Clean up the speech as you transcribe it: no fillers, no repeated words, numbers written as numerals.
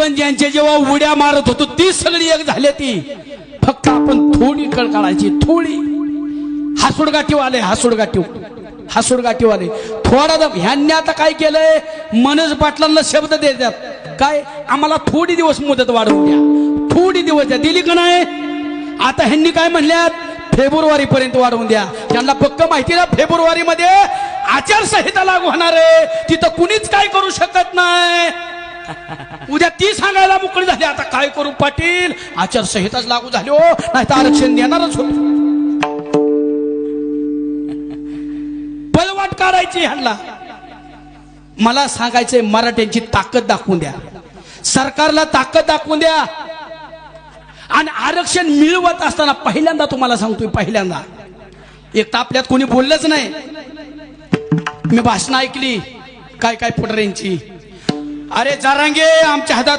पण ज्यांच्या जेव्हा उड्या मारत होतो ती सगळी एक झाली ती, फक्त आपण थोडी कळ काढायची, थोडी. हासुडगाठीवाले थोडा ह्यांनी आता काय केलंय, मनोज पाटलांना शब्द देतात काय, आम्हाला थोडी दिवस मुदत वाढवून द्या, थोडी दिवस द्या. दिली का नाही? आता ह्यांनी काय म्हणल्यात, फेब्रुवारी पर्यंत वाढवून द्या. त्यांना पक्क माहिती ना फेब्रुवारी मध्ये आचारसंहिता लागू होणार आहे, तिथं कुणीच काय करू शकत नाही. उद्या ती सांगायला मोकळी झाली, आता काय करू पाटील, आचारसंहिताच लागू झाली हो, नाही तर आरक्षण देणारच होत. पळवाट काढायची ह्यांना. मला सांगायचंय, मराठ्यांची ताकद दाखवून द्या, सरकारला ताकद दाखवून द्या. आणि आरक्षण मिळवत असताना पहिल्यांदा तुम्हाला सांगतोय, पहिल्यांदा एक तर आपल्यात कोणी बोललंच नाही. मी भाषण ऐकली काय काय पुढाऱ्यांची, अरे जरांगे आमच्या हातात